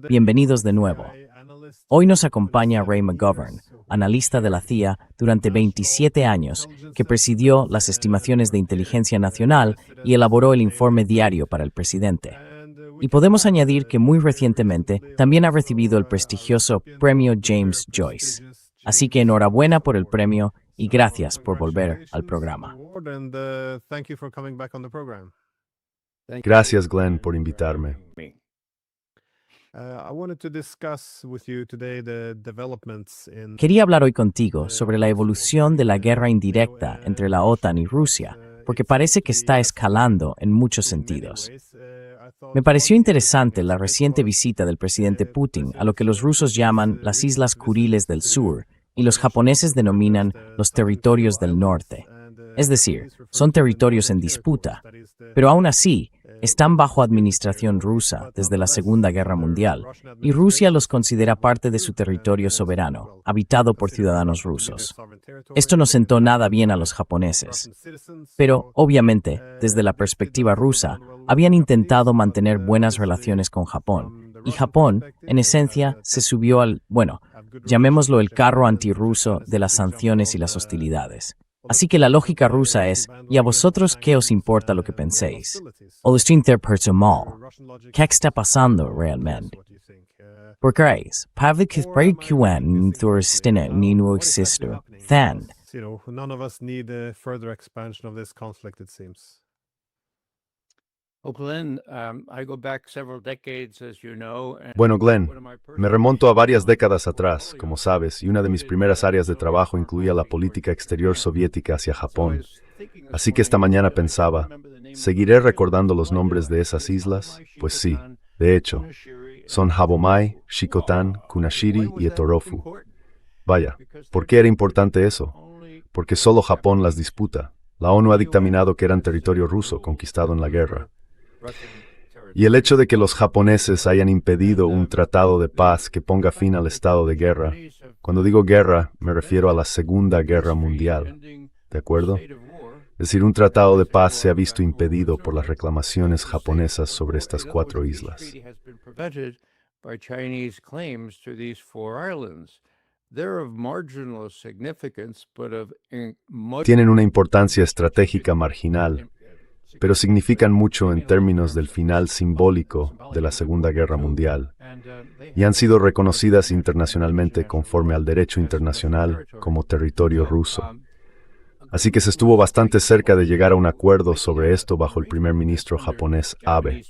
Bienvenidos de nuevo. Hoy nos acompaña Ray McGovern, analista de la CIA durante 27 años, que presidió las estimaciones de inteligencia nacional y elaboró el informe diario para el presidente. Y podemos añadir que muy recientemente también ha recibido el prestigioso Premio James Joyce. Así que enhorabuena por el premio y gracias por volver al programa. Gracias, Glenn, por invitarme. Quería hablar hoy contigo sobre la evolución de la guerra indirecta entre la OTAN y Rusia, porque parece que está escalando en muchos sentidos. Me pareció interesante la reciente visita del presidente Putin a lo que los rusos llaman las Islas Kuriles del Sur y los japoneses denominan los territorios del norte. Es decir, son territorios en disputa, pero aún así están bajo administración rusa desde la Segunda Guerra Mundial, y Rusia los considera parte de su territorio soberano, habitado por ciudadanos rusos. Esto no sentó nada bien a los japoneses. Pero, obviamente, desde la perspectiva rusa, habían intentado mantener buenas relaciones con Japón, y Japón, en esencia, se subió al, llamémoslo el carro antirruso de las sanciones y las hostilidades. Así que la lógica rusa es, ¿y a vosotros qué os importa lo que penséis? O lo estoy mal. ¿Qué está pasando realmente? ¿Por qué es? Pavlik Quen Thurstine ni no existo. Than. Bueno, Glenn, me remonto a varias décadas atrás, como sabes, y una de mis primeras áreas de trabajo incluía la política exterior soviética hacia Japón. Así que esta mañana pensaba, ¿seguiré recordando los nombres de esas islas? Pues sí, de hecho, son Habomai, Shikotan, Kunashiri y Etorofu. Vaya, ¿por qué era importante eso? Porque solo Japón las disputa. La ONU ha dictaminado que eran territorio ruso conquistado en la guerra. Y el hecho de que los japoneses hayan impedido un tratado de paz que ponga fin al estado de guerra, cuando digo guerra, me refiero a la Segunda Guerra Mundial, ¿de acuerdo? Es decir, un tratado de paz se ha visto impedido por las reclamaciones japonesas sobre estas 4 islas. Tienen una importancia estratégica marginal, pero significan mucho en términos del final simbólico de la Segunda Guerra Mundial, y han sido reconocidas internacionalmente conforme al derecho internacional como territorio ruso. Así que se estuvo bastante cerca de llegar a un acuerdo sobre esto bajo el primer ministro japonés Abe.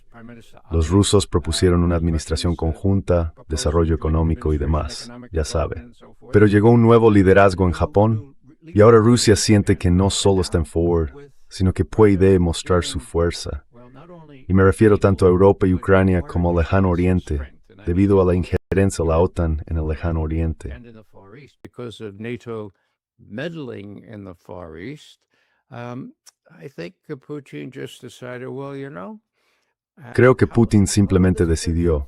Los rusos propusieron una administración conjunta, desarrollo económico y demás, ya sabe. Pero llegó un nuevo liderazgo en Japón, y ahora Rusia siente que no solo está en forward, sino que puede mostrar su fuerza. Y me refiero tanto a Europa y Ucrania como al Lejano Oriente, debido a la injerencia de la OTAN en el Lejano Oriente. Creo que Putin simplemente decidió,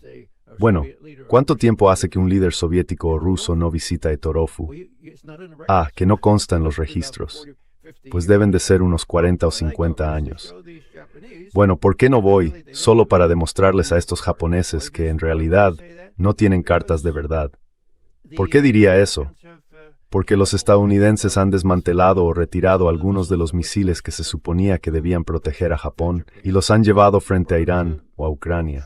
¿cuánto tiempo hace que un líder soviético o ruso no visita Etorofu? Que no consta en los registros. Pues deben de ser unos 40 o 50 años. Bueno, ¿por qué no voy? Solo para demostrarles a estos japoneses que en realidad no tienen cartas de verdad. ¿Por qué diría eso? Porque los estadounidenses han desmantelado o retirado algunos de los misiles que se suponía que debían proteger a Japón y los han llevado frente a Irán o a Ucrania.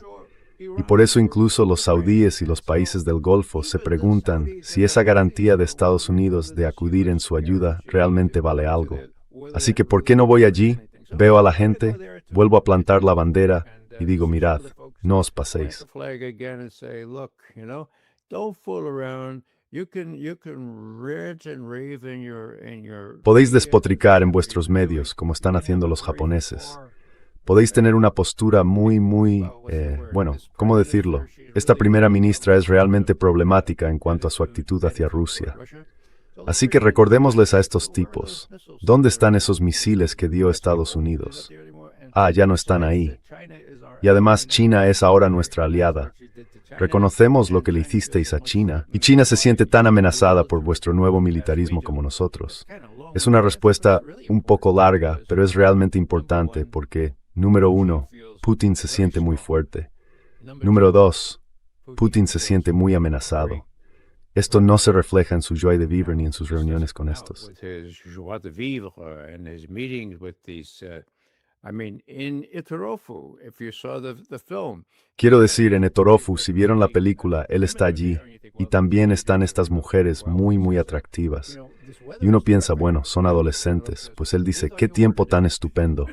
Y por eso incluso los saudíes y los países del Golfo se preguntan si esa garantía de Estados Unidos de acudir en su ayuda realmente vale algo. Así que ¿por qué no voy allí? Veo a la gente, vuelvo a plantar la bandera y digo, mirad, no os paséis. Podéis despotricar en vuestros medios como están haciendo los japoneses. Podéis tener una postura ¿cómo decirlo? Esta primera ministra es realmente problemática en cuanto a su actitud hacia Rusia. Así que recordémosles a estos tipos. ¿Dónde están esos misiles que dio Estados Unidos? Ya no están ahí. Y además China es ahora nuestra aliada. Reconocemos lo que le hicisteis a China, y China se siente tan amenazada por vuestro nuevo militarismo como nosotros. Es una respuesta un poco larga, pero es realmente importante porque Número 1, Putin se siente muy fuerte. Número 2, Putin se siente muy amenazado. Esto no se refleja en su joie de vivre ni en sus reuniones con estos. Quiero decir, en Etorofu, si vieron la película, él está allí, y también están estas mujeres muy atractivas. Y uno piensa, bueno, son adolescentes, pues él dice, qué tiempo tan estupendo.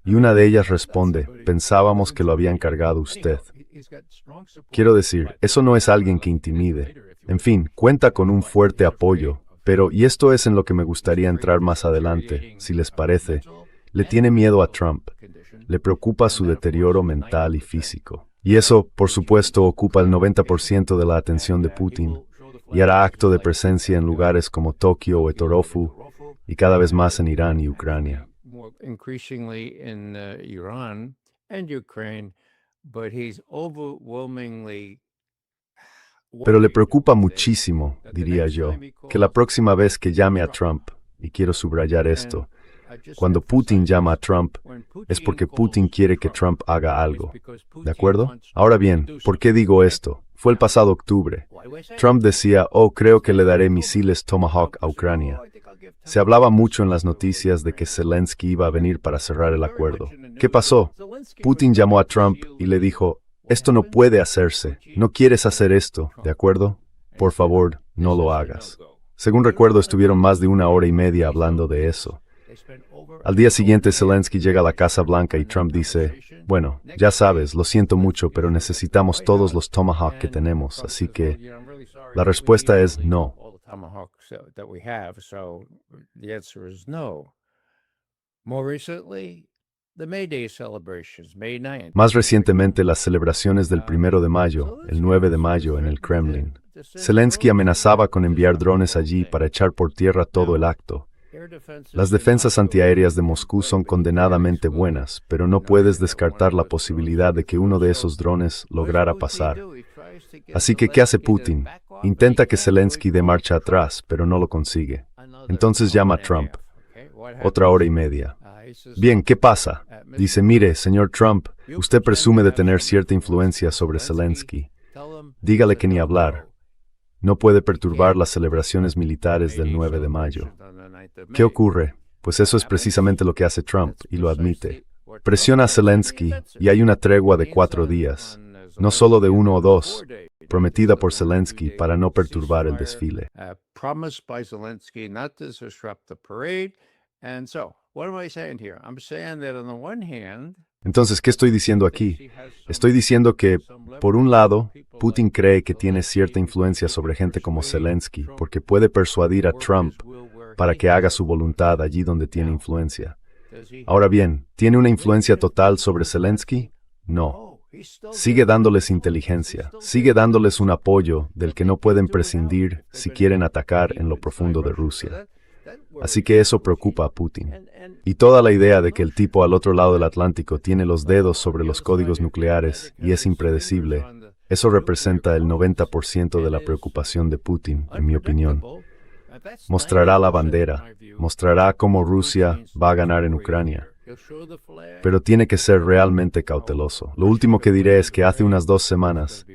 Y una de ellas responde, pensábamos que lo había encargado usted. Quiero decir, eso no es alguien que intimide. En fin, cuenta con un fuerte apoyo, pero, y esto es en lo que me gustaría entrar más adelante, si les parece, le tiene miedo a Trump. Le preocupa su deterioro mental y físico. Y eso, por supuesto, ocupa el 90% de la atención de Putin, y hará acto de presencia en lugares como Tokio o Etorofu, y cada vez más en Irán y Ucrania. Pero le preocupa muchísimo, diría yo, que la próxima vez que llame a Trump, y quiero subrayar esto, cuando Putin llama a Trump, es porque Putin quiere que Trump haga algo. ¿De acuerdo? Ahora bien, ¿por qué digo esto? Fue el pasado octubre. Trump decía, creo que le daré misiles Tomahawk a Ucrania. Se hablaba mucho en las noticias de que Zelensky iba a venir para cerrar el acuerdo. ¿Qué pasó? Putin llamó a Trump y le dijo, esto no puede hacerse, no quieres hacer esto, ¿de acuerdo? Por favor, no lo hagas. Según recuerdo, estuvieron más de 1 hora y media hablando de eso. Al día siguiente, Zelensky llega a la Casa Blanca y Trump dice, bueno, ya sabes, lo siento mucho, pero necesitamos todos los Tomahawk que tenemos, así que la respuesta es no. Más recientemente, las celebraciones del 1 de mayo, el 9 de mayo, en el Kremlin. Zelensky amenazaba con enviar drones allí para echar por tierra todo el acto. Las defensas antiaéreas de Moscú son condenadamente buenas, pero no puedes descartar la posibilidad de que uno de esos drones lograra pasar. Así que, ¿qué hace Putin? Intenta que Zelensky dé marcha atrás, pero no lo consigue. Entonces llama a Trump. 1 hora y media. Bien, ¿qué pasa? Dice, mire, señor Trump, usted presume de tener cierta influencia sobre Zelensky. Dígale que ni hablar. No puede perturbar las celebraciones militares del 9 de mayo. ¿Qué ocurre? Pues eso es precisamente lo que hace Trump, y lo admite. Presiona a Zelensky, y hay una tregua de 4 días, no solo de 1 o 2, prometida por Zelensky para no perturbar el desfile. Entonces, ¿qué estoy diciendo aquí? Estoy diciendo que, por un lado, Putin cree que tiene cierta influencia sobre gente como Zelensky, porque puede persuadir a Trump para que haga su voluntad allí donde tiene influencia. Ahora bien, ¿tiene una influencia total sobre Zelensky? No. Sigue dándoles inteligencia, sigue dándoles un apoyo del que no pueden prescindir si quieren atacar en lo profundo de Rusia. Así que eso preocupa a Putin. Y toda la idea de que el tipo al otro lado del Atlántico tiene los dedos sobre los códigos nucleares y es impredecible, eso representa el 90% de la preocupación de Putin, en mi opinión. Mostrará la bandera, mostrará cómo Rusia va a ganar en Ucrania. Pero tiene que ser realmente cauteloso. Lo último que diré es que hace unas 2 semanas,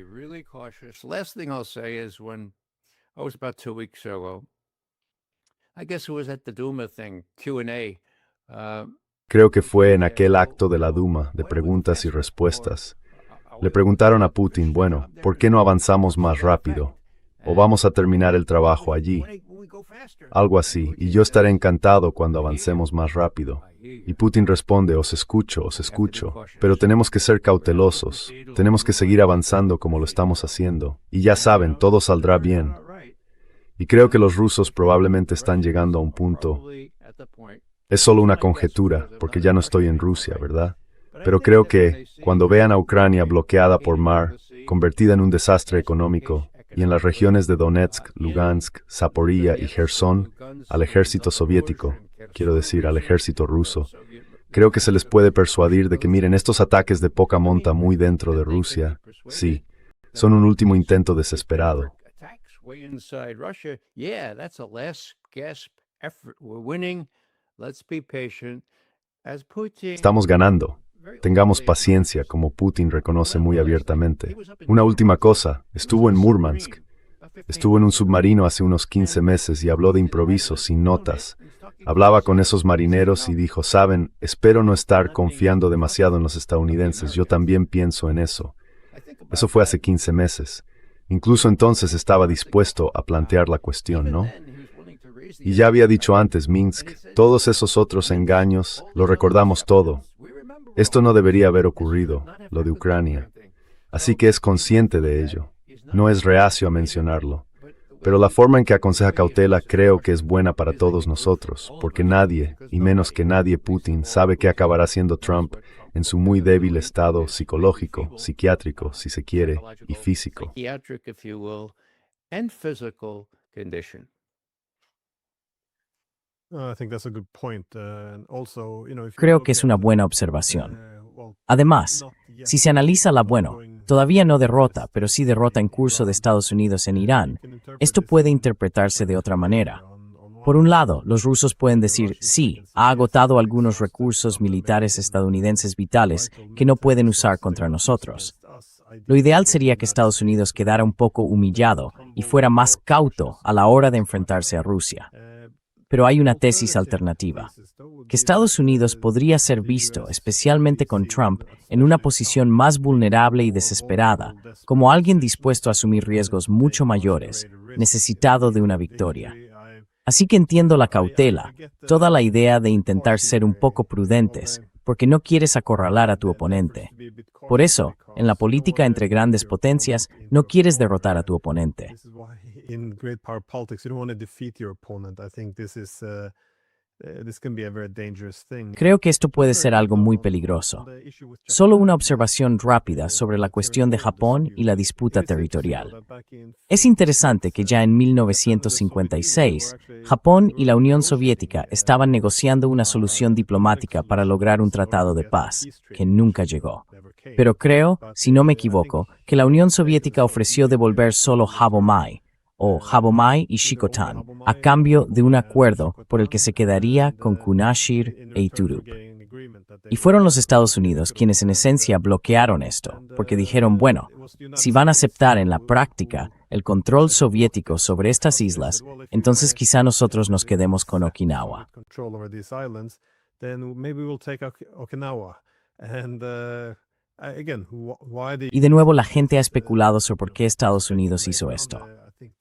creo que fue en aquel acto de la Duma de preguntas y respuestas, le preguntaron a Putin, bueno, ¿por qué no avanzamos más rápido? ¿O vamos a terminar el trabajo allí? Algo así, y yo estaré encantado cuando avancemos más rápido. Y Putin responde, os escucho, pero tenemos que ser cautelosos, tenemos que seguir avanzando como lo estamos haciendo, y ya saben, todo saldrá bien. Y creo que los rusos probablemente están llegando a un punto. Es solo una conjetura, porque ya no estoy en Rusia, ¿verdad? Pero creo que, cuando vean a Ucrania bloqueada por mar, convertida en un desastre económico, y en las regiones de Donetsk, Lugansk, Zaporilla y Gerson, al ejército soviético, quiero decir, al ejército ruso, creo que se les puede persuadir de que miren estos ataques de poca monta muy dentro de Rusia, sí, son un último intento desesperado. Estamos ganando. Tengamos paciencia, como Putin reconoce muy abiertamente. Una última cosa, estuvo en Murmansk. Estuvo en un submarino hace unos 15 meses y habló de improviso, sin notas. Hablaba con esos marineros y dijo, saben, espero no estar confiando demasiado en los estadounidenses, yo también pienso en eso. Eso fue hace 15 meses. Incluso entonces estaba dispuesto a plantear la cuestión, ¿no? Y ya había dicho antes, Minsk, todos esos otros engaños, lo recordamos todo. Esto no debería haber ocurrido, lo de Ucrania. Así que es consciente de ello. No es reacio a mencionarlo. Pero la forma en que aconseja cautela creo que es buena para todos nosotros, porque nadie, y menos que nadie Putin, sabe qué acabará haciendo Trump en su muy débil estado psicológico, psiquiátrico, si se quiere, y físico. Creo que es una buena observación. Además, si se analiza la todavía no derrota, pero sí derrota en curso de Estados Unidos en Irán, esto puede interpretarse de otra manera. Por un lado, los rusos pueden decir, sí, ha agotado algunos recursos militares estadounidenses vitales que no pueden usar contra nosotros. Lo ideal sería que Estados Unidos quedara un poco humillado y fuera más cauto a la hora de enfrentarse a Rusia. Pero hay una tesis alternativa, que Estados Unidos podría ser visto, especialmente con Trump, en una posición más vulnerable y desesperada, como alguien dispuesto a asumir riesgos mucho mayores, necesitado de una victoria. Así que entiendo la cautela, toda la idea de intentar ser un poco prudentes, porque no quieres acorralar a tu oponente. Por eso, en la política entre grandes potencias, no quieres derrotar a tu oponente. Creo que esto puede ser algo muy peligroso. Solo una observación rápida sobre la cuestión de Japón y la disputa territorial. Es interesante que ya en 1956, Japón y la Unión Soviética estaban negociando una solución diplomática para lograr un tratado de paz, que nunca llegó. Pero creo, si no me equivoco, que la Unión Soviética ofreció devolver solo Habomai, o Habomai y Shikotan, a cambio de un acuerdo por el que se quedaría con Kunashir e Iturup. Y fueron los Estados Unidos quienes en esencia bloquearon esto, porque dijeron, bueno, si van a aceptar en la práctica el control soviético sobre estas islas, entonces quizá nosotros nos quedemos con Okinawa. Y de nuevo la gente ha especulado sobre por qué Estados Unidos hizo esto.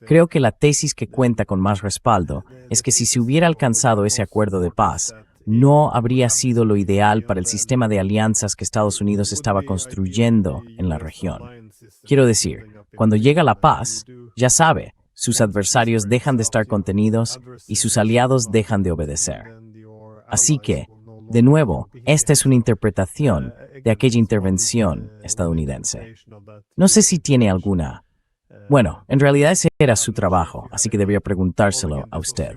Creo que la tesis que cuenta con más respaldo es que si se hubiera alcanzado ese acuerdo de paz, no habría sido lo ideal para el sistema de alianzas que Estados Unidos estaba construyendo en la región. Quiero decir, cuando llega la paz, ya sabe, sus adversarios dejan de estar contenidos y sus aliados dejan de obedecer. Así que, de nuevo, esta es una interpretación de aquella intervención estadounidense. No sé si tiene alguna. Bueno, en realidad ese era su trabajo, así que debería preguntárselo a usted.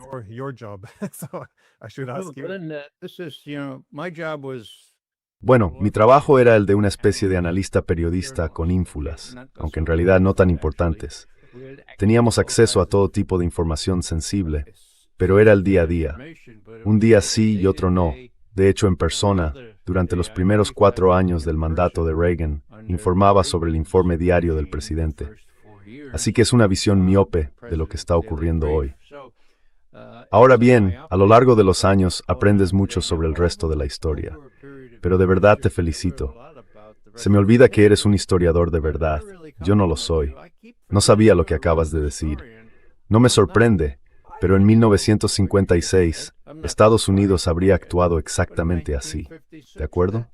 Bueno, mi trabajo era el de una especie de analista periodista con ínfulas, aunque en realidad no tan importantes. Teníamos acceso a todo tipo de información sensible, pero era el día a día. Un día sí y otro no. De hecho, en persona, durante los primeros 4 años del mandato de Reagan, informaba sobre el informe diario del presidente. Así que es una visión miope de lo que está ocurriendo hoy. Ahora bien, a lo largo de los años aprendes mucho sobre el resto de la historia. Pero de verdad te felicito. Se me olvida que eres un historiador de verdad. Yo no lo soy. No sabía lo que acabas de decir. No me sorprende, pero en 1956, Estados Unidos habría actuado exactamente así. ¿De acuerdo?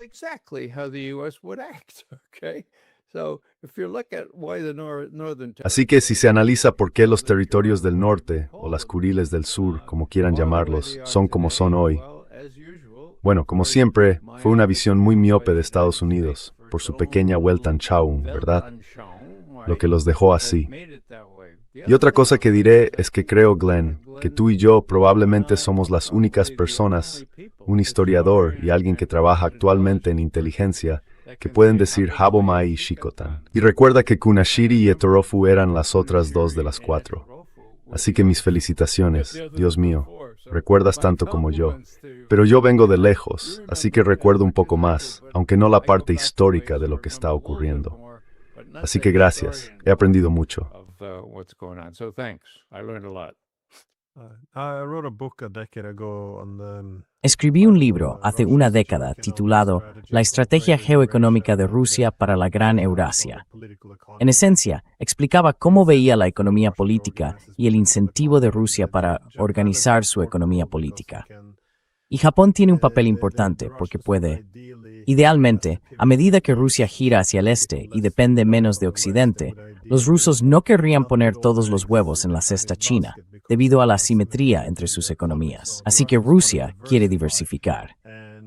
Así que si se analiza por qué los territorios del norte, o las Kuriles del sur, como quieran llamarlos, son como son hoy, bueno, como siempre, fue una visión muy miope de Estados Unidos, por su pequeña Weltanschauung, ¿verdad? Lo que los dejó así. Y otra cosa que diré es que creo, Glenn, que tú y yo probablemente somos las únicas personas, un historiador y alguien que trabaja actualmente en inteligencia, que pueden decir Habomai y Shikotan. Y recuerda que Kunashiri y Etorofu eran las otras 2 de las 4. Así que mis felicitaciones, Dios mío. recuerdas tanto como yo. Pero yo vengo de lejos, así que recuerdo un poco más, aunque no la parte histórica de lo que está ocurriendo. Así que gracias, he aprendido mucho. Escribí un libro hace una década titulado La estrategia geoeconómica de Rusia para la Gran Eurasia. En esencia, explicaba cómo veía la economía política y el incentivo de Rusia para organizar su economía política. Y Japón tiene un papel importante porque puede, idealmente, a medida que Rusia gira hacia el este y depende menos de Occidente, los rusos no querrían poner todos los huevos en la cesta china, debido a la asimetría entre sus economías. Así que Rusia quiere diversificar.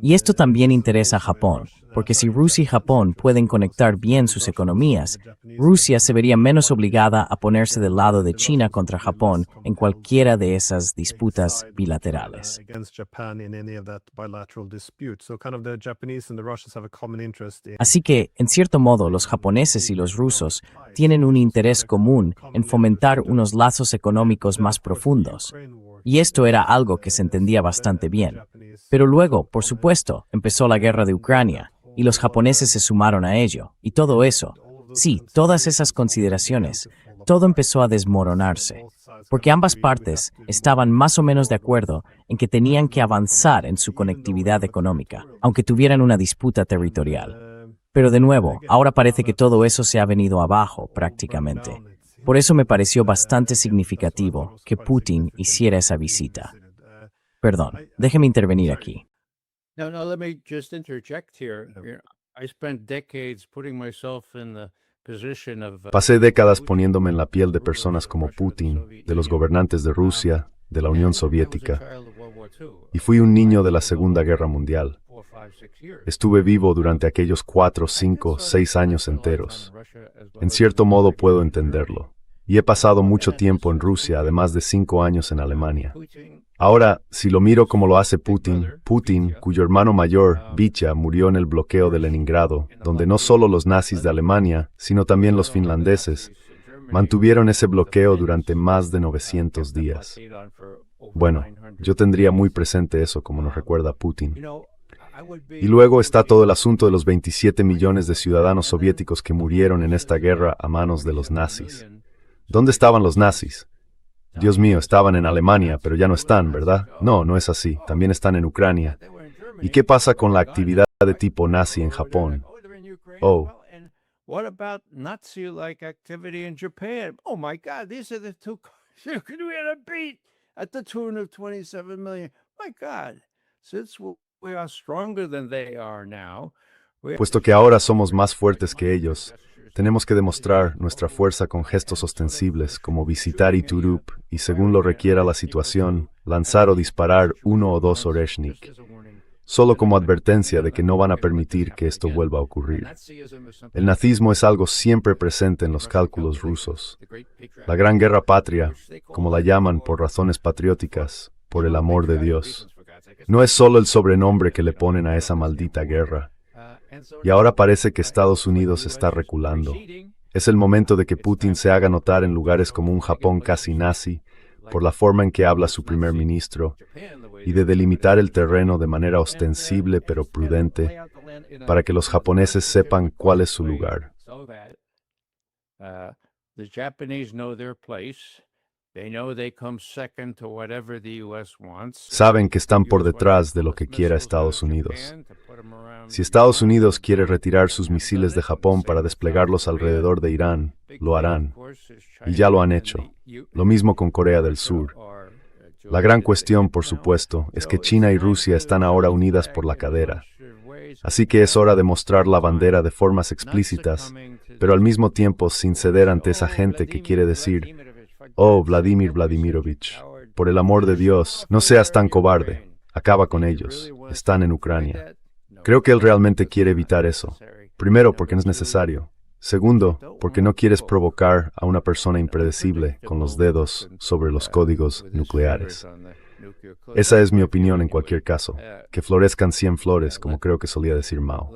Y esto también interesa a Japón, porque si Rusia y Japón pueden conectar bien sus economías, Rusia se vería menos obligada a ponerse del lado de China contra Japón en cualquiera de esas disputas bilaterales. Así que, en cierto modo, los japoneses y los rusos tienen un interés común en fomentar unos lazos económicos más profundos. Y esto era algo que se entendía bastante bien. Pero luego, por supuesto, empezó la guerra de Ucrania, y los japoneses se sumaron a ello, y todo eso. Sí, todas esas consideraciones, todo empezó a desmoronarse, porque ambas partes estaban más o menos de acuerdo en que tenían que avanzar en su conectividad económica, aunque tuvieran una disputa territorial. Pero de nuevo, ahora parece que todo eso se ha venido abajo, prácticamente. Por eso me pareció bastante significativo que Putin hiciera esa visita. Perdón, déjeme intervenir aquí. No, let me just interject here. I spent decades putting myself in the position of Pasé décadas poniéndome en la piel de personas como Putin, de los gobernantes de Rusia, de la Unión Soviética, y fui un niño de la Segunda Guerra Mundial. Estuve vivo durante aquellos 4, 5, 6 años enteros. En cierto modo puedo entenderlo. Y he pasado mucho tiempo en Rusia, además de 5 años en Alemania. Ahora, si lo miro como lo hace Putin, cuyo hermano mayor, Vitya, murió en el bloqueo de Leningrado, donde no solo los nazis de Alemania, sino también los finlandeses, mantuvieron ese bloqueo durante más de 900 días. Bueno, yo tendría muy presente eso como nos recuerda Putin. Y luego está todo el asunto de los 27 millones de ciudadanos soviéticos que murieron en esta guerra a manos de los nazis. ¿Dónde estaban los nazis? Dios mío, estaban en Alemania, pero ya no están, ¿verdad? No, no es así. También están en Ucrania. ¿Y qué pasa con la actividad de tipo nazi en Japón? Oh. What about Nazi-like activity in Japan? Oh my God, these are the two countries we had a beat at the tune of 27 million. My God, since we are stronger than they are now. Puesto que ahora somos más fuertes que ellos, tenemos que demostrar nuestra fuerza con gestos ostensibles, como visitar Iturup y, según lo requiera la situación, lanzar o disparar 1 o 2 Oreshnik, solo como advertencia de que no van a permitir que esto vuelva a ocurrir. El nazismo es algo siempre presente en los cálculos rusos. La Gran Guerra Patria, como la llaman por razones patrióticas, por el amor de Dios, no es solo el sobrenombre que le ponen a esa maldita guerra. Y ahora parece que Estados Unidos está reculando. Es el momento de que Putin se haga notar en lugares como un Japón casi nazi, por la forma en que habla su primer ministro, y de delimitar el terreno de manera ostensible pero prudente, para que los japoneses sepan cuál es su lugar. Saben que están por detrás de lo que quiera Estados Unidos. Si Estados Unidos quiere retirar sus misiles de Japón para desplegarlos alrededor de Irán, lo harán. Y ya lo han hecho. Lo mismo con Corea del Sur. La gran cuestión, por supuesto, es que China y Rusia están ahora unidas por la cadera. Así que es hora de mostrar la bandera de formas explícitas, pero al mismo tiempo sin ceder ante esa gente que quiere decir: «Oh, Vladimir Vladimirovich, por el amor de Dios, no seas tan cobarde. Acaba con ellos. Están en Ucrania». Creo que él realmente quiere evitar eso. Primero, porque no es necesario. Segundo, porque no quieres provocar a una persona impredecible con los dedos sobre los códigos nucleares. Esa es mi opinión en cualquier caso. Que florezcan 100 flores, como creo que solía decir Mao.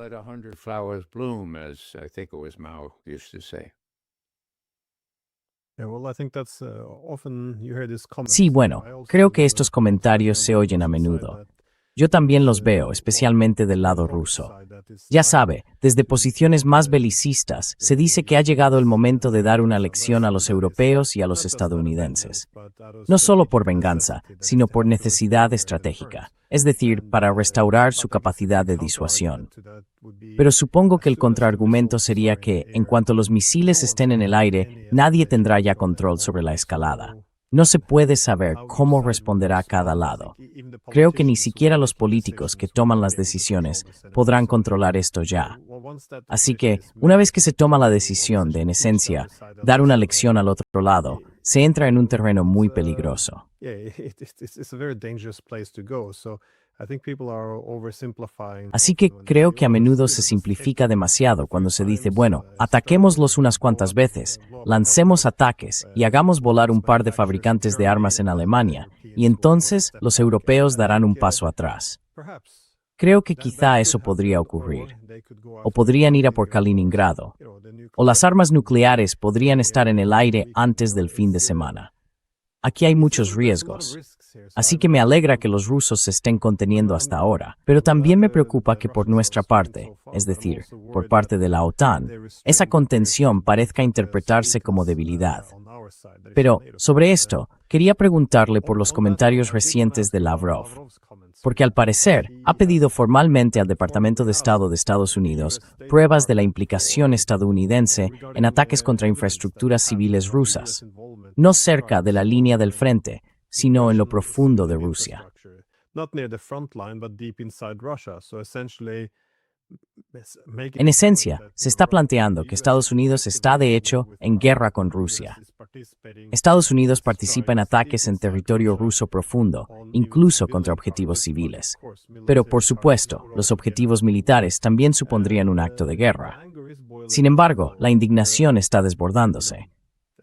Sí, bueno, creo que estos comentarios se oyen a menudo. Yo también los veo, especialmente del lado ruso. Ya sabe, desde posiciones más belicistas, se dice que ha llegado el momento de dar una lección a los europeos y a los estadounidenses. No solo por venganza, sino por necesidad estratégica, es decir, para restaurar su capacidad de disuasión. Pero supongo que el contraargumento sería que, en cuanto los misiles estén en el aire, nadie tendrá ya control sobre la escalada. No se puede saber cómo responderá cada lado. Creo que ni siquiera los políticos que toman las decisiones podrán controlar esto ya. Así que, una vez que se toma la decisión de, en esencia, dar una lección al otro lado, se entra en un terreno muy peligroso. Así que creo que a menudo se simplifica demasiado cuando se dice, bueno, ataquémoslos unas cuantas veces, lancemos ataques y hagamos volar un par de fabricantes de armas en Alemania, y entonces los europeos darán un paso atrás. Creo que quizá eso podría ocurrir. O podrían ir a por Kaliningrado. O las armas nucleares podrían estar en el aire antes del fin de semana. Aquí hay muchos riesgos. Así que me alegra que los rusos se estén conteniendo hasta ahora, pero también me preocupa que por nuestra parte, es decir, por parte de la OTAN, esa contención parezca interpretarse como debilidad. Pero, sobre esto, quería preguntarle por los comentarios recientes de Lavrov, porque al parecer ha pedido formalmente al Departamento de Estado de Estados Unidos pruebas de la implicación estadounidense en ataques contra infraestructuras civiles rusas, no cerca de la línea del frente, sino en lo profundo de Rusia. En esencia, se está planteando que Estados Unidos está, de hecho, en guerra con Rusia. Estados Unidos participa en ataques en territorio ruso profundo, incluso contra objetivos civiles. Pero, por supuesto, los objetivos militares también supondrían un acto de guerra. Sin embargo, la indignación está desbordándose.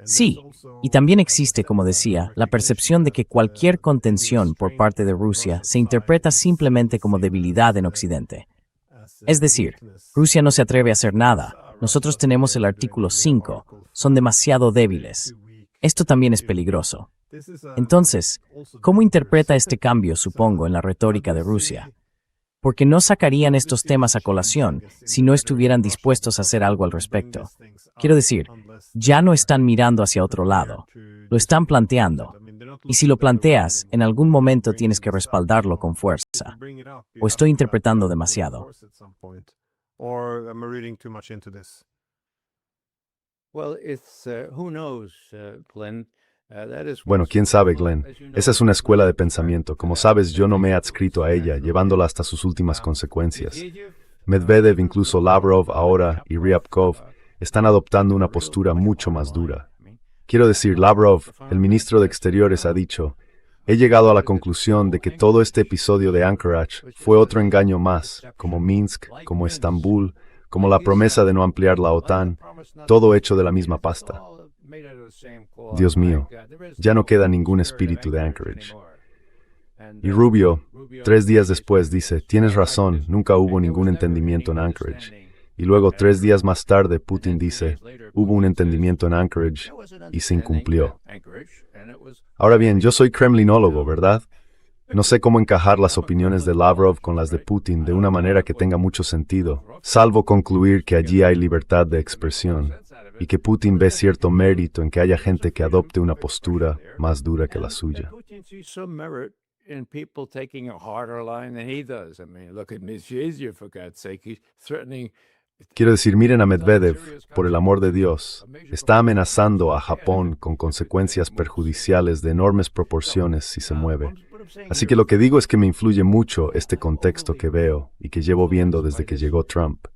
Sí, y también existe, como decía, la percepción de que cualquier contención por parte de Rusia se interpreta simplemente como debilidad en Occidente. Es decir, Rusia no se atreve a hacer nada, nosotros tenemos el artículo 5, son demasiado débiles. Esto también es peligroso. Entonces, ¿cómo interpreta este cambio, supongo, en la retórica de Rusia? Porque no sacarían estos temas a colación si no estuvieran dispuestos a hacer algo al respecto. Quiero decir, ya no están mirando hacia otro lado, lo están planteando. Y si lo planteas, en algún momento tienes que respaldarlo con fuerza. ¿O estoy interpretando demasiado? Bueno, quién sabe, Glenn. Esa es una escuela de pensamiento. Como sabes, yo no me he adscrito a ella, llevándola hasta sus últimas consecuencias. Medvedev, incluso Lavrov ahora y Ryabkov están adoptando una postura mucho más dura. Quiero decir, Lavrov, el ministro de Exteriores, ha dicho, he llegado a la conclusión de que todo este episodio de Anchorage fue otro engaño más, como Minsk, como Estambul, como la promesa de no ampliar la OTAN, todo hecho de la misma pasta. Dios mío, ya no queda ningún espíritu de Anchorage. Y Rubio, 3 días después, dice, tienes razón, nunca hubo ningún entendimiento en Anchorage. Y luego 3 días más tarde, Putin dice, hubo un entendimiento en Anchorage y se incumplió. Ahora bien, yo soy kremlinólogo, ¿verdad? No sé cómo encajar las opiniones de Lavrov con las de Putin de una manera que tenga mucho sentido, salvo concluir que allí hay libertad de expresión y que Putin ve cierto mérito en que haya gente que adopte una postura más dura que la suya. Quiero decir, miren a Medvedev, por el amor de Dios, está amenazando a Japón con consecuencias perjudiciales de enormes proporciones si se mueve. Así que lo que digo es que me influye mucho este contexto que veo y que llevo viendo desde que llegó Trump.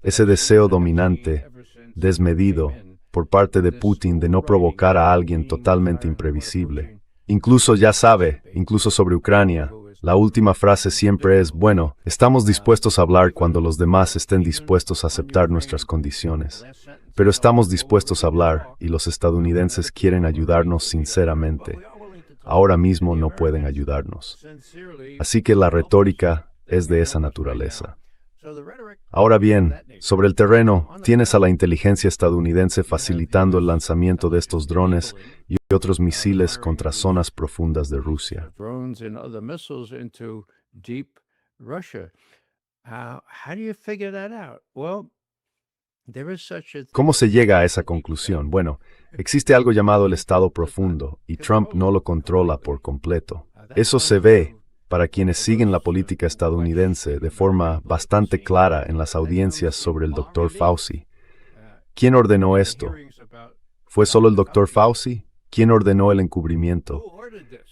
Ese deseo dominante, desmedido, por parte de Putin de no provocar a alguien totalmente imprevisible. Incluso ya sabe, incluso sobre Ucrania, la última frase siempre es, bueno, estamos dispuestos a hablar cuando los demás estén dispuestos a aceptar nuestras condiciones. Pero estamos dispuestos a hablar y los estadounidenses quieren ayudarnos sinceramente. Ahora mismo no pueden ayudarnos. Así que la retórica es de esa naturaleza. Ahora bien, sobre el terreno, tienes a la inteligencia estadounidense facilitando el lanzamiento de estos drones y otros misiles contra zonas profundas de Rusia. ¿Cómo se llega a esa conclusión? Bueno, existe algo llamado el Estado profundo, y Trump no lo controla por completo. Eso se ve, para quienes siguen la política estadounidense, de forma bastante clara en las audiencias sobre el Dr. Fauci. ¿Quién ordenó esto? ¿Fue solo el Dr. Fauci? ¿Quién ordenó el encubrimiento?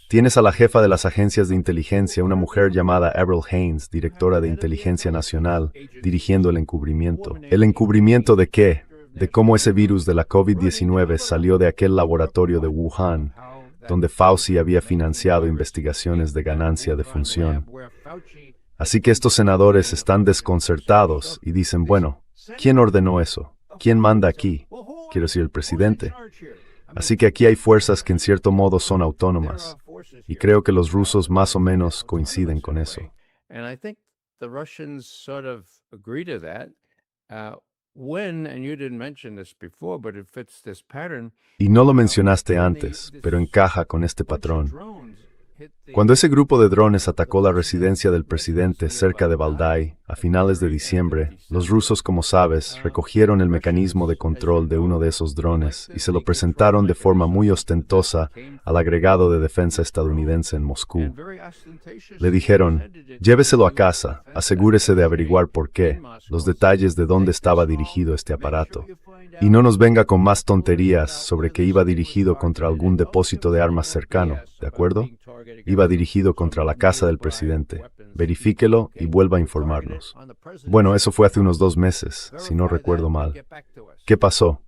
Tienes a la jefa de las agencias de inteligencia, una mujer llamada Avril Haines, directora de Inteligencia Nacional, dirigiendo el encubrimiento. ¿El encubrimiento de qué? De cómo ese virus de la COVID-19 salió de aquel laboratorio de Wuhan, donde Fauci había financiado investigaciones de ganancia de función. Así que estos senadores están desconcertados y dicen, bueno, ¿quién ordenó eso? ¿Quién manda aquí? Quiero decir, el presidente. Así que aquí hay fuerzas que en cierto modo son autónomas. Y creo que los rusos más o menos coinciden con eso. Y no lo mencionaste antes, pero encaja con este patrón. Cuando ese grupo de drones atacó la residencia del presidente cerca de Valdai, a finales de diciembre, los rusos, como sabes, recogieron el mecanismo de control de uno de esos drones y se lo presentaron de forma muy ostentosa al agregado de defensa estadounidense en Moscú. Le dijeron, lléveselo a casa, asegúrese de averiguar por qué, los detalles de dónde estaba dirigido este aparato. Y no nos venga con más tonterías sobre que iba dirigido contra algún depósito de armas cercano, ¿de acuerdo? Iba dirigido contra la casa del presidente. Verifíquelo y vuelva a informarnos. Bueno, eso fue hace unos 2 meses, si no recuerdo mal. ¿Qué pasó?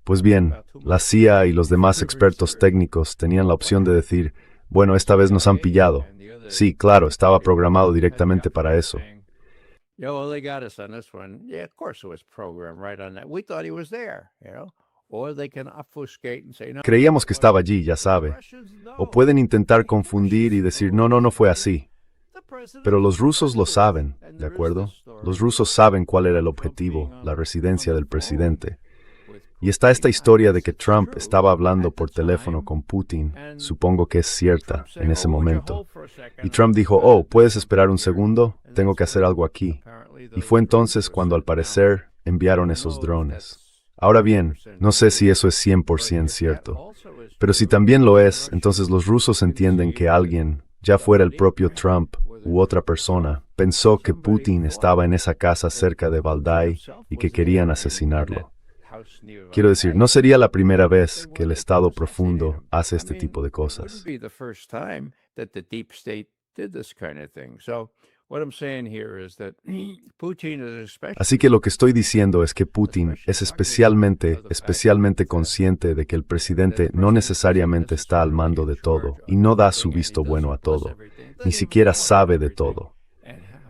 Pues bien, la CIA y los demás expertos técnicos tenían la opción de decir, bueno, esta vez nos han pillado. Sí, claro, estaba programado directamente para eso. Creíamos que estaba allí, ya sabe. O pueden intentar confundir y decir, no, no fue así. Pero los rusos lo saben, ¿de acuerdo? Los rusos saben cuál era el objetivo, la residencia del presidente. Y está esta historia de que Trump estaba hablando por teléfono con Putin, supongo que es cierta, en ese momento. Y Trump dijo, oh, ¿puedes esperar un segundo? Tengo que hacer algo aquí. Y fue entonces cuando al parecer enviaron esos drones. Ahora bien, no sé si eso es 100% cierto, pero si también lo es, entonces los rusos entienden que alguien, ya fuera el propio Trump u otra persona, pensó que Putin estaba en esa casa cerca de Valdai y que querían asesinarlo. Quiero decir, no sería la primera vez que el Estado profundo hace este tipo de cosas. Así que lo que estoy diciendo es que Putin es especialmente consciente de que el presidente no necesariamente está al mando de todo y no da su visto bueno a todo, ni siquiera sabe de todo.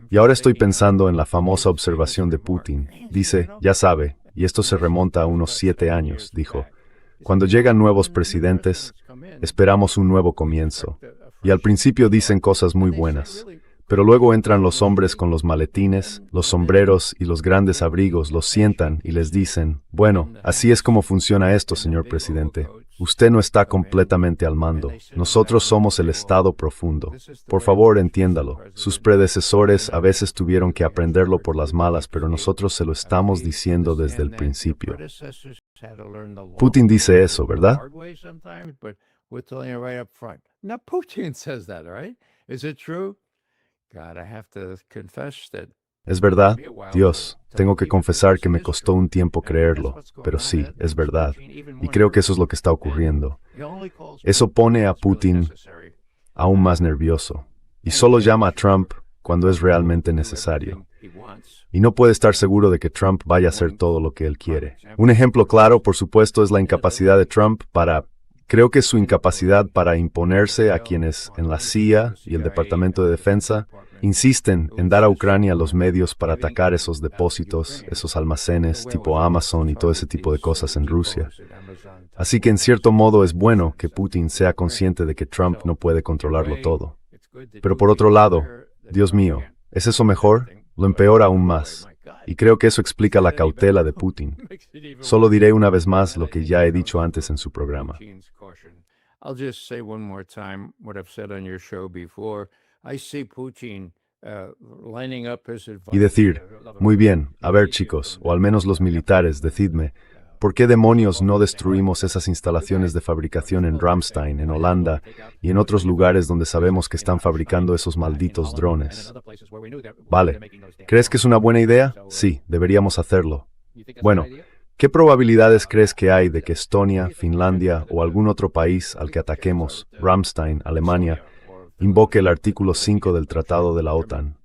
Y ahora estoy pensando en la famosa observación de Putin. Dice, ya sabe, y esto se remonta a unos 7 años, dijo, cuando llegan nuevos presidentes, esperamos un nuevo comienzo. Y al principio dicen cosas muy buenas. Pero luego entran los hombres con los maletines, los sombreros y los grandes abrigos, los sientan y les dicen, bueno, así es como funciona esto, señor presidente. Usted no está completamente al mando. Nosotros somos el Estado profundo. Por favor, entiéndalo. Sus predecesores a veces tuvieron que aprenderlo por las malas, pero nosotros se lo estamos diciendo desde el principio. Putin dice eso, ¿verdad? ¿Es verdad? Dios, tengo que confesar que me costó un tiempo creerlo, pero sí, es verdad. Y creo que eso es lo que está ocurriendo. Eso pone a Putin aún más nervioso. Y solo llama a Trump cuando es realmente necesario. Y no puede estar seguro de que Trump vaya a hacer todo lo que él quiere. Un ejemplo claro, por supuesto, es la incapacidad de Trump creo que su incapacidad para imponerse a quienes en la CIA y el Departamento de Defensa insisten en dar a Ucrania los medios para atacar esos depósitos, esos almacenes tipo Amazon y todo ese tipo de cosas en Rusia. Así que en cierto modo es bueno que Putin sea consciente de que Trump no puede controlarlo todo. Pero por otro lado, Dios mío, ¿es eso mejor? lo empeora aún más. Y creo que eso explica la cautela de Putin. Solo diré una vez más lo que ya he dicho antes en su programa. I'll just say one more time what I've said on your show before. I see Putin lining up his Y decir, muy bien, a ver chicos, o al menos los militares, decidme, ¿por qué demonios no destruimos esas instalaciones de fabricación en Ramstein, en Holanda, y en otros lugares donde sabemos que están fabricando esos malditos drones? Vale, ¿crees que es una buena idea? Sí, deberíamos hacerlo. Bueno, ¿qué probabilidades crees que hay de que Estonia, Finlandia o algún otro país al que ataquemos, Ramstein, Alemania, invoque el artículo 5 del Tratado de la OTAN?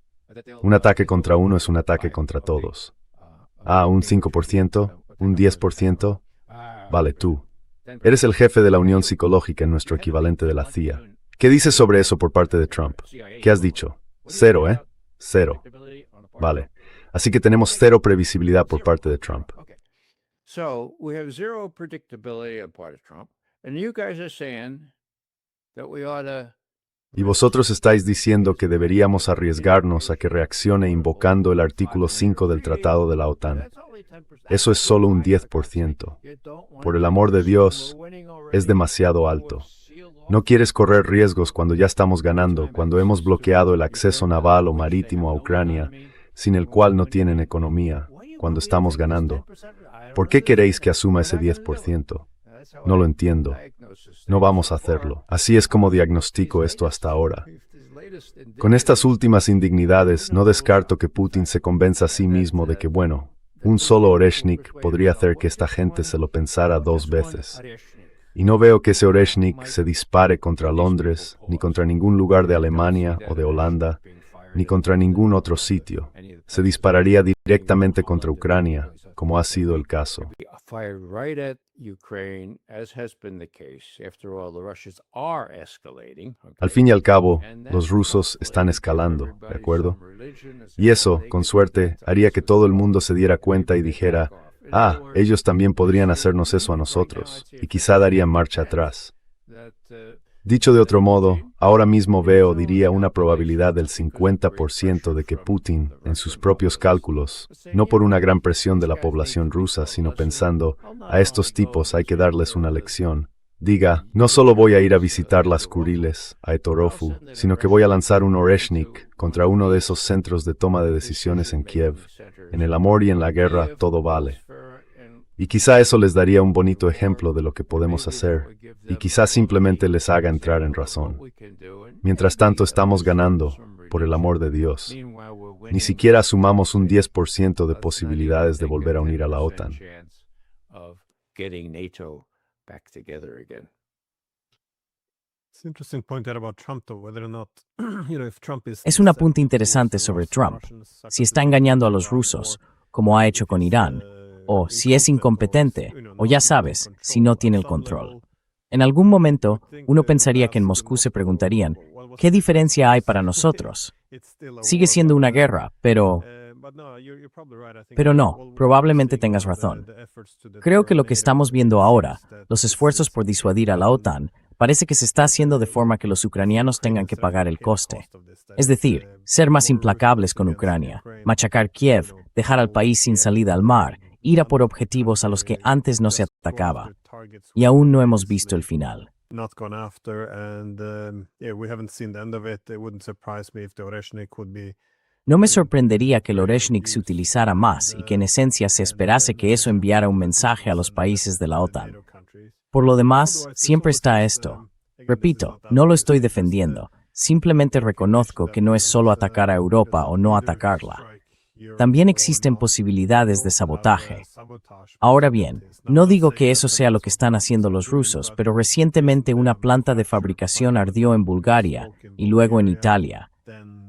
Un ataque contra uno es un ataque contra todos. ¿Un 5%? ¿Un 10%? Vale, tú. Eres el jefe de la Unión Psicológica en nuestro equivalente de la CIA. ¿Qué dices sobre eso por parte de Trump? ¿Qué has dicho? Cero, ¿eh? Cero. Vale. Así que tenemos cero previsibilidad por parte de Trump. So we have zero predictability on part of Trump, and you guys are saying that we ought to. Y vosotros estáis diciendo que deberíamos arriesgarnos a que reaccione invocando el artículo 5 del Tratado de la OTAN. Eso es solo un 10%. Por el amor de Dios, es demasiado alto. No quieres correr riesgos cuando ya estamos ganando, cuando hemos bloqueado el acceso naval o marítimo a Ucrania, sin el cual no tienen economía, cuando estamos ganando. ¿Por qué queréis que asuma ese 10%? No lo entiendo. No vamos a hacerlo. Así es como diagnostico esto hasta ahora. Con estas últimas indignidades, no descarto que Putin se convenza a sí mismo de que, bueno, un solo Oreshnik podría hacer que esta gente se lo pensara dos veces. Y no veo que ese Oreshnik se dispare contra Londres, ni contra ningún lugar de Alemania o de Holanda, ni contra ningún otro sitio. Se dispararía directamente contra Ucrania, como ha sido el caso. Al fin y al cabo, los rusos están escalando, ¿de acuerdo? Y eso, con suerte, haría que todo el mundo se diera cuenta y dijera, ellos también podrían hacernos eso a nosotros, y quizá darían marcha atrás. Dicho de otro modo, ahora mismo veo, diría, una probabilidad del 50% de que Putin, en sus propios cálculos, no por una gran presión de la población rusa, sino pensando, a estos tipos hay que darles una lección, diga, no solo voy a ir a visitar las Kuriles, a Etorofu, sino que voy a lanzar un Oreshnik contra uno de esos centros de toma de decisiones en Kiev. En el amor y en la guerra todo vale. Y quizá eso les daría un bonito ejemplo de lo que podemos hacer, y quizá simplemente les haga entrar en razón. Mientras tanto estamos ganando, por el amor de Dios. Ni siquiera asumamos un 10% de posibilidades de volver a unir a la OTAN. Es un apunte interesante sobre Trump. Si está engañando a los rusos, como ha hecho con Irán, o si es incompetente, o ya sabes, si no tiene el control. En algún momento, uno pensaría que en Moscú se preguntarían, ¿qué diferencia hay para nosotros? Sigue siendo una guerra, pero no, probablemente tengas razón. Creo que lo que estamos viendo ahora, los esfuerzos por disuadir a la OTAN, parece que se está haciendo de forma que los ucranianos tengan que pagar el coste. Es decir, ser más implacables con Ucrania, machacar Kiev, dejar al país sin salida al mar, ir a por objetivos a los que antes no se atacaba. Y aún no hemos visto el final. No me sorprendería que el Oreshnik se utilizara más y que en esencia se esperase que eso enviara un mensaje a los países de la OTAN. Por lo demás, siempre está esto. Repito, no lo estoy defendiendo. Simplemente reconozco que no es solo atacar a Europa o no atacarla. También existen posibilidades de sabotaje. Ahora bien, no digo que eso sea lo que están haciendo los rusos, pero recientemente una planta de fabricación ardió en Bulgaria y luego en Italia.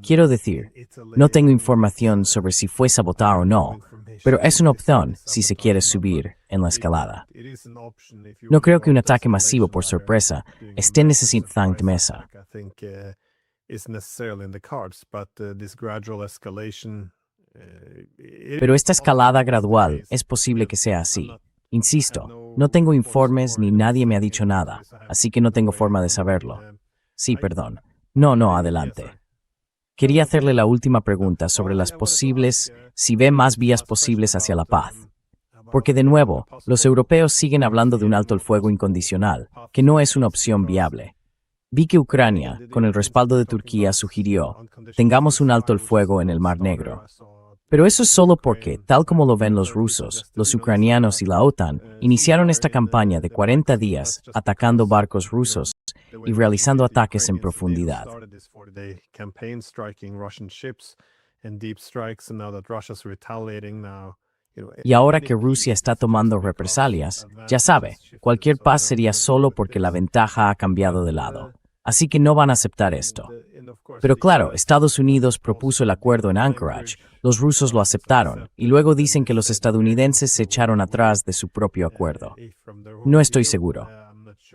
Quiero decir, no tengo información sobre si fue sabotar o no, pero es una opción si se quiere subir en la escalada. No creo que un ataque masivo por sorpresa esté necesitando mesa. Pero esta escalada gradual es posible que sea así. Insisto, no tengo informes ni nadie me ha dicho nada, así que no tengo forma de saberlo. Sí, perdón. No, adelante. quería hacerle la última pregunta sobre las posibles, si ve más vías posibles hacia la paz. Porque de nuevo, los europeos siguen hablando de un alto el fuego incondicional, que no es una opción viable. Vi que Ucrania, con el respaldo de Turquía, sugirió, tengamos un alto el fuego en el Mar Negro. Pero eso es solo porque, tal como lo ven los rusos, los ucranianos y la OTAN, iniciaron esta campaña de 40 días atacando barcos rusos y realizando ataques en profundidad. Y ahora que Rusia está tomando represalias, ya sabe, cualquier paz sería solo porque la ventaja ha cambiado de lado. Así que no van a aceptar esto. Pero claro, Estados Unidos propuso el acuerdo en Anchorage, los rusos lo aceptaron, y luego dicen que los estadounidenses se echaron atrás de su propio acuerdo. No estoy seguro.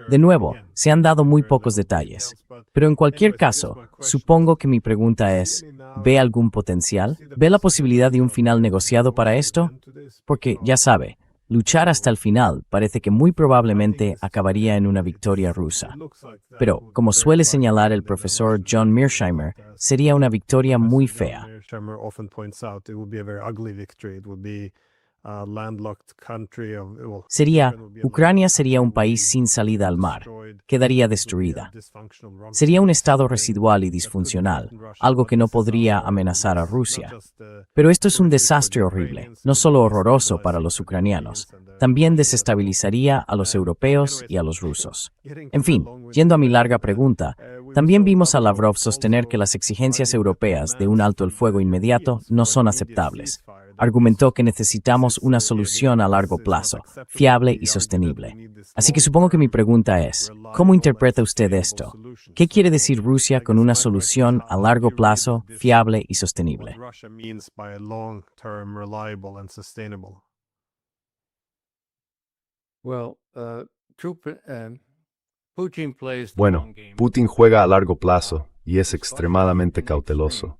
De nuevo, se han dado muy pocos detalles. Pero en cualquier caso, supongo que mi pregunta es, ¿ve algún potencial? ¿Ve la posibilidad de un final negociado para esto? Porque, ya sabe, luchar hasta el final parece que muy probablemente acabaría en una victoria rusa. Pero, como suele señalar el profesor John Mearsheimer, sería una victoria muy fea. Ucrania sería un país sin salida al mar, quedaría destruida. Sería un estado residual y disfuncional, algo que no podría amenazar a Rusia. Pero esto es un desastre horrible, no solo horroroso para los ucranianos, también desestabilizaría a los europeos y a los rusos. En fin, yendo a mi larga pregunta, también vimos a Lavrov sostener que las exigencias europeas de un alto el fuego inmediato no son aceptables. Argumentó que necesitamos una solución a largo plazo, fiable y sostenible. Así que supongo que mi pregunta es, ¿cómo interpreta usted esto? ¿Qué quiere decir Rusia con una solución a largo plazo, fiable y sostenible? Bueno, Putin juega a largo plazo y es extremadamente cauteloso.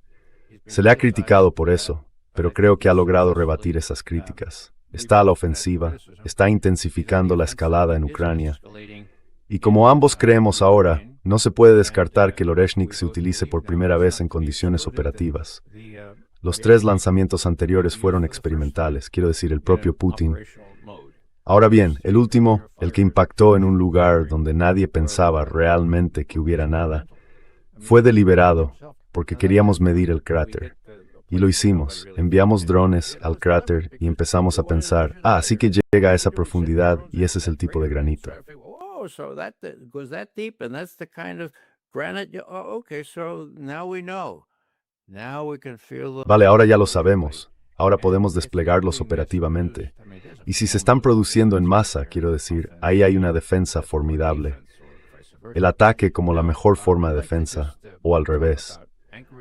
Se le ha criticado por eso, pero creo que ha logrado rebatir esas críticas. Está a la ofensiva, está intensificando la escalada en Ucrania. Y como ambos creemos ahora, no se puede descartar que el Oreshnik se utilice por primera vez en condiciones operativas. Los 3 lanzamientos anteriores fueron experimentales, quiero decir, el propio Putin. Ahora bien, el último, el que impactó en un lugar donde nadie pensaba realmente que hubiera nada, fue deliberado porque queríamos medir el cráter. Y lo hicimos, enviamos drones al cráter y empezamos a pensar, así que llega a esa profundidad y ese es el tipo de granito. Vale, ahora ya lo sabemos. Ahora podemos desplegarlos operativamente. Y si se están produciendo en masa, quiero decir, ahí hay una defensa formidable. El ataque como la mejor forma de defensa, o al revés.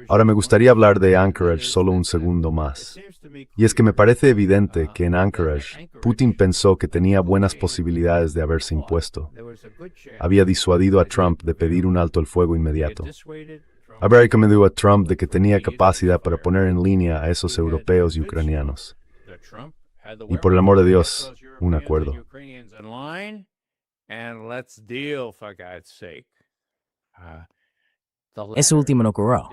Ahora me gustaría hablar de Anchorage solo un segundo más. Y es que me parece evidente que en Anchorage, Putin pensó que tenía buenas posibilidades de haberse impuesto. Había disuadido a Trump de pedir un alto el fuego inmediato. Habría recomendado a Trump de que tenía capacidad para poner en línea a esos europeos y ucranianos. Y por el amor de Dios, un acuerdo. Eso último no ocurrió.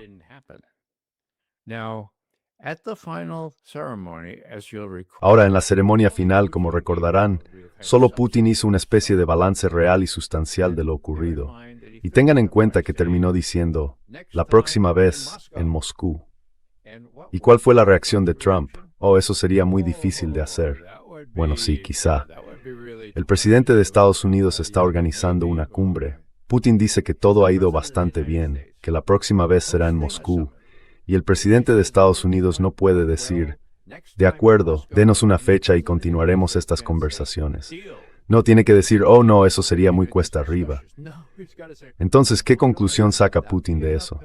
Ahora, en la ceremonia final, como recordarán, solo Putin hizo una especie de balance real y sustancial de lo ocurrido. Y tengan en cuenta que terminó diciendo, la próxima vez, en Moscú. ¿Y cuál fue la reacción de Trump? Oh, eso sería muy difícil de hacer. Bueno, sí, quizá. El presidente de Estados Unidos está organizando una cumbre. Putin dice que todo ha ido bastante bien, que la próxima vez será en Moscú. Y el presidente de Estados Unidos no puede decir, de acuerdo, denos una fecha y continuaremos estas conversaciones. No tiene que decir, oh no, eso sería muy cuesta arriba. Entonces, ¿qué conclusión saca Putin de eso?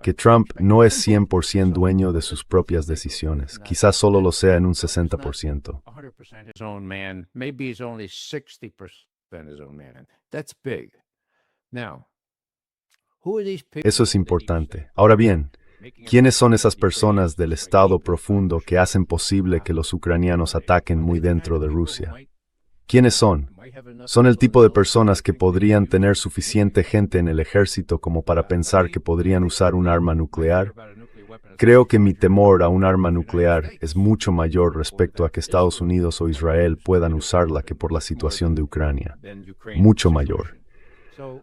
Que Trump no es 100% dueño de sus propias decisiones, quizás solo lo sea en un 60%. Eso es importante. Ahora bien, ¿quiénes son esas personas del Estado profundo que hacen posible que los ucranianos ataquen muy dentro de Rusia? ¿Quiénes son? Son el tipo de personas que podrían tener suficiente gente en el ejército como para pensar que podrían usar un arma nuclear. Creo que mi temor a un arma nuclear es mucho mayor respecto a que Estados Unidos o Israel puedan usarla que por la situación de Ucrania. Mucho mayor.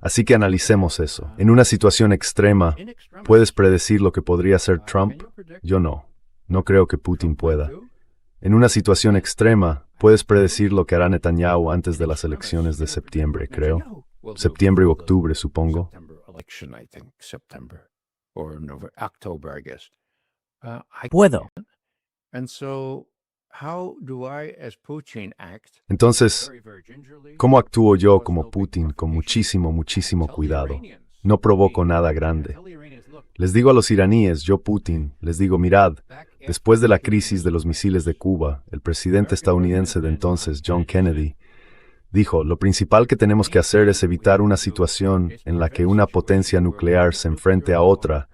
Así que analicemos eso. En una situación extrema, ¿puedes predecir lo que podría hacer Trump? Yo no. No creo que Putin pueda. En una situación extrema, ¿puedes predecir lo que hará Netanyahu antes de las elecciones de septiembre, creo? Septiembre u octubre, supongo. Puedo. Entonces, ¿cómo actúo yo como Putin con muchísimo, muchísimo cuidado? No provoco nada grande. Les digo a los iraníes, yo Putin, les digo, mirad, después de la crisis de los misiles de Cuba, el presidente estadounidense de entonces, John Kennedy, dijo, lo principal que tenemos que hacer es evitar una situación en la que una potencia nuclear se enfrente a otra,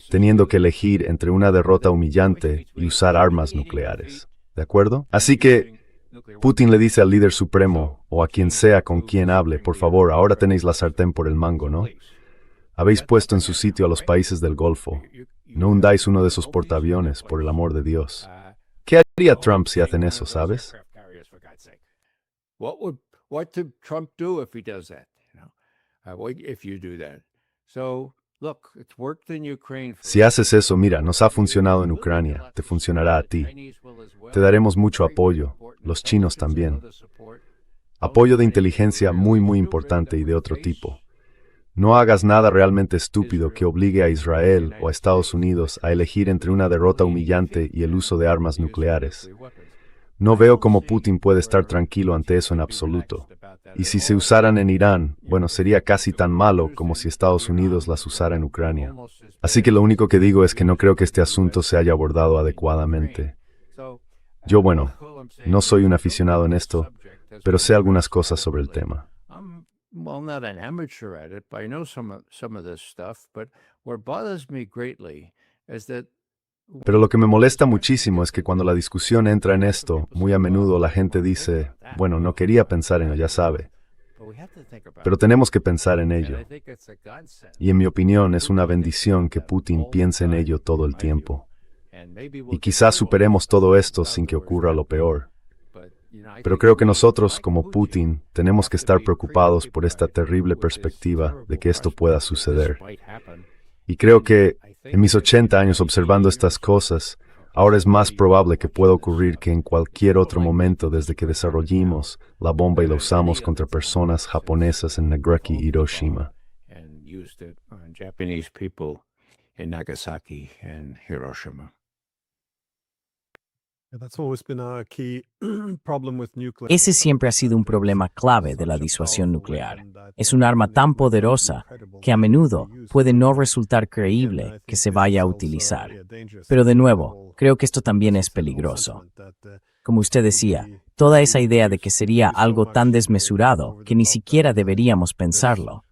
teniendo que elegir entre una derrota humillante y usar armas nucleares. ¿De acuerdo? Así que Putin le dice al líder supremo, o a quien sea con quien hable, por favor, ahora tenéis la sartén por el mango, ¿no? Habéis puesto en su sitio a los países del Golfo. No hundáis uno de esos portaaviones, por el amor de Dios. ¿Qué haría Trump si hacen eso, sabes? What did Trump do if he does that? If you do that. So, look, it's worked in Ukraine. Si haces eso, mira, nos ha funcionado en Ucrania, te funcionará a ti. Te daremos mucho apoyo, los chinos también. Apoyo de inteligencia muy, muy importante y de otro tipo. No hagas nada realmente estúpido que obligue a Israel o a Estados Unidos a elegir entre una derrota humillante y el uso de armas nucleares. No veo cómo Putin puede estar tranquilo ante eso en absoluto. Y si se usaran en Irán, bueno, sería casi tan malo como si Estados Unidos las usara en Ucrania. Así que lo único que digo es que no creo que este asunto se haya abordado adecuadamente. Yo, bueno, no soy un aficionado en esto, pero sé algunas cosas sobre el tema. Well, not an amateur at it, but I know some of this stuff. But what bothers me greatly is that Pero lo que me molesta muchísimo es que cuando la discusión entra en esto, muy a menudo la gente dice, bueno, no quería pensar en ello, ya sabe. Pero tenemos que pensar en ello. Y en mi opinión es una bendición que Putin piense en ello todo el tiempo. Y quizás superemos todo esto sin que ocurra lo peor. Pero creo que nosotros, como Putin, tenemos que estar preocupados por esta terrible perspectiva de que esto pueda suceder. Y creo que, en mis 80 años observando estas cosas, ahora es más probable que pueda ocurrir que en cualquier otro momento desde que desarrollamos la bomba y la usamos contra personas japonesas en Nagasaki y Hiroshima. Ese siempre ha sido un problema clave de la disuasión nuclear. Es un arma tan poderosa que a menudo puede no resultar creíble que se vaya a utilizar. Pero de nuevo, creo que esto también es peligroso. Como usted decía, toda esa idea de que sería algo tan desmesurado que ni siquiera deberíamos pensarlo.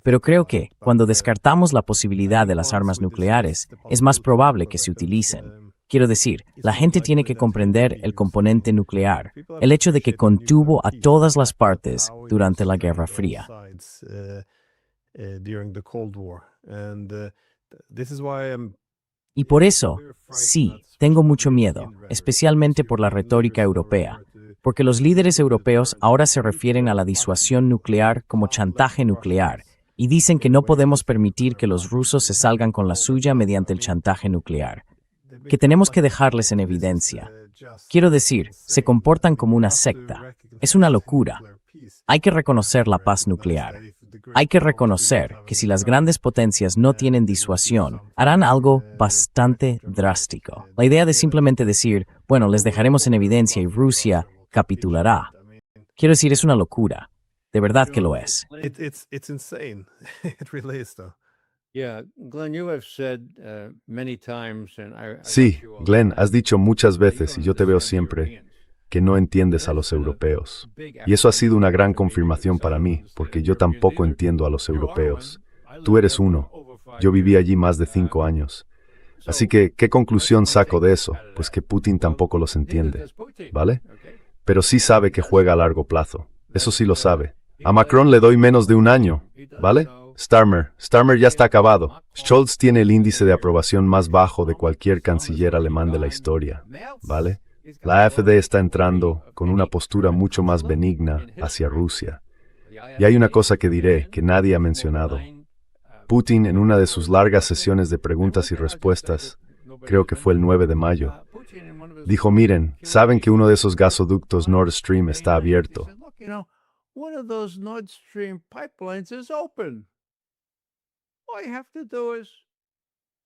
Pero creo que, cuando descartamos la posibilidad de las armas nucleares, es más probable que se utilicen. Quiero decir, la gente tiene que comprender el componente nuclear, el hecho de que contuvo a todas las partes durante la Guerra Fría. Y por eso, sí, tengo mucho miedo, especialmente por la retórica europea, porque los líderes europeos ahora se refieren a la disuasión nuclear como chantaje nuclear, y dicen que no podemos permitir que los rusos se salgan con la suya mediante el chantaje nuclear, que tenemos que dejarles en evidencia. Quiero decir, se comportan como una secta. Es una locura. Hay que reconocer la paz nuclear. Hay que reconocer que si las grandes potencias no tienen disuasión, harán algo bastante drástico. La idea de simplemente decir, bueno, les dejaremos en evidencia y Rusia capitulará. Quiero decir, es una locura. De verdad que lo es. It's insane. It really is, though. Sí, Glenn, has dicho muchas veces, y yo te veo siempre, que no entiendes a los europeos. Y eso ha sido una gran confirmación para mí, porque yo tampoco entiendo a los europeos. Tú eres uno. Yo viví allí más de 5 años. Así que, ¿qué conclusión saco de eso? Pues que Putin tampoco los entiende, ¿vale? pero sí sabe que juega a largo plazo. Eso sí lo sabe. A Macron le doy menos de un año, ¿vale? Starmer ya está acabado. Scholz tiene el índice de aprobación más bajo de cualquier canciller alemán de la historia, ¿vale? La AfD está entrando con una postura mucho más benigna hacia Rusia. Y hay una cosa que diré, que nadie ha mencionado. Putin, en una de sus largas sesiones de preguntas y respuestas, creo que fue el 9 de mayo, dijo, miren, saben que uno de esos gasoductos Nord Stream está abierto. One of those Nord Stream pipelines is open. All you have to do is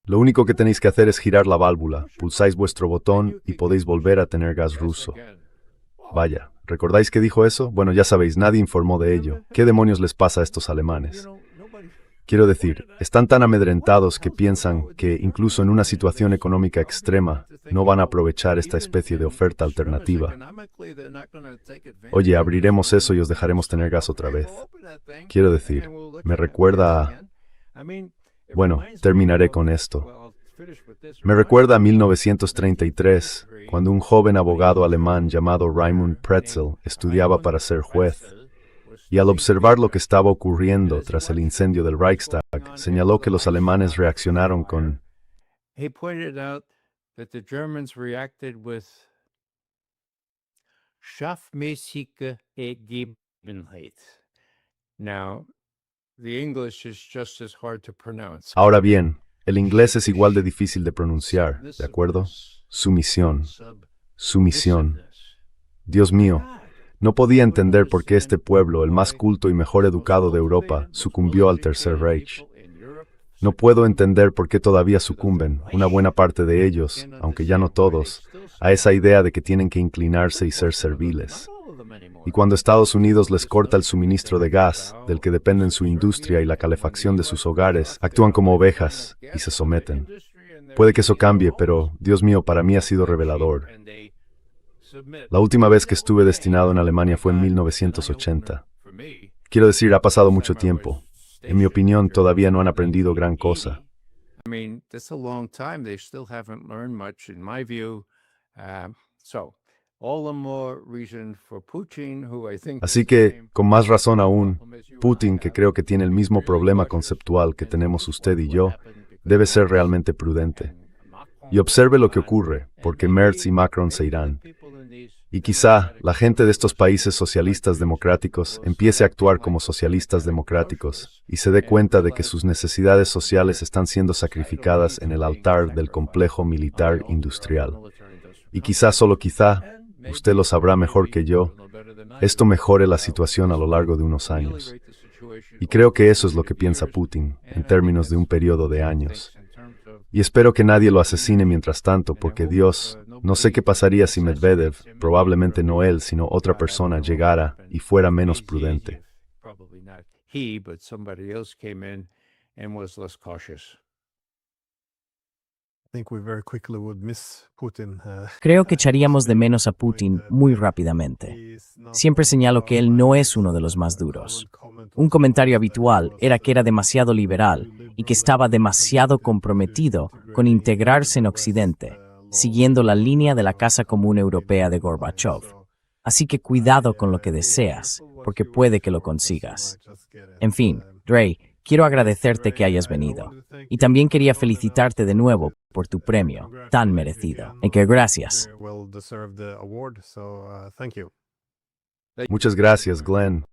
Lo único que tenéis que hacer es girar la válvula, pulsáis vuestro botón y podéis volver a tener gas ruso. Vaya, ¿recordáis que dijo eso? Bueno, ya sabéis, nadie informó de ello. ¿Qué demonios les pasa a estos alemanes? Quiero decir, están tan amedrentados que piensan que, incluso en una situación económica extrema, no van a aprovechar esta especie de oferta alternativa. Oye, abriremos eso y os dejaremos tener gas otra vez. Quiero decir, me recuerda a... Bueno, terminaré con esto. Me recuerda a 1933, cuando un joven abogado alemán llamado Raimund Pretzel estudiaba para ser juez, y al observar lo que estaba ocurriendo tras el incendio del Reichstag, señaló que los alemanes reaccionaron con... He pointed out that the Germans reacted with schaffmäßige Ergebenheit. Now, the English is just as hard to pronounce. Ahora bien, el inglés es igual de difícil de pronunciar, ¿de acuerdo? Sumisión. Sumisión. Dios mío, no podía entender por qué este pueblo, el más culto y mejor educado de Europa, sucumbió al Tercer Reich. No puedo entender por qué todavía sucumben, una buena parte de ellos, aunque ya no todos, a esa idea de que tienen que inclinarse y ser serviles. Y cuando Estados Unidos les corta el suministro de gas, del que dependen su industria y la calefacción de sus hogares, actúan como ovejas y se someten. Puede que eso cambie, pero, Dios mío, para mí ha sido revelador. La última vez que estuve destinado en Alemania fue en 1980. Quiero decir, ha pasado mucho tiempo. En mi opinión, todavía no han aprendido gran cosa. Así que, con más razón aún, Putin, que creo que tiene el mismo problema conceptual que tenemos usted y yo, debe ser realmente prudente. Y observe lo que ocurre, porque Merz y Macron se irán. Y quizá la gente de estos países socialistas democráticos empiece a actuar como socialistas democráticos y se dé cuenta de que sus necesidades sociales están siendo sacrificadas en el altar del complejo militar industrial. Y quizá, solo quizá, usted lo sabrá mejor que yo, esto mejore la situación a lo largo de unos años. Y creo que eso es lo que piensa Putin, en términos de un periodo de años. Y espero que nadie lo asesine mientras tanto, porque Dios, no sé qué pasaría si Medvedev, probablemente no él, sino otra persona, llegara y fuera menos prudente. Creo que echaríamos de menos a Putin muy rápidamente. Siempre señalo que él no es uno de los más duros. Un comentario habitual era que era demasiado liberal y que estaba demasiado comprometido con integrarse en Occidente, siguiendo la línea de la Casa Común Europea de Gorbachev. Así que cuidado con lo que deseas, porque puede que lo consigas. En fin, Dre, quiero agradecerte que hayas venido. Y también quería felicitarte de nuevo por tu premio, tan merecido. En que gracias. Muchas gracias, Glenn.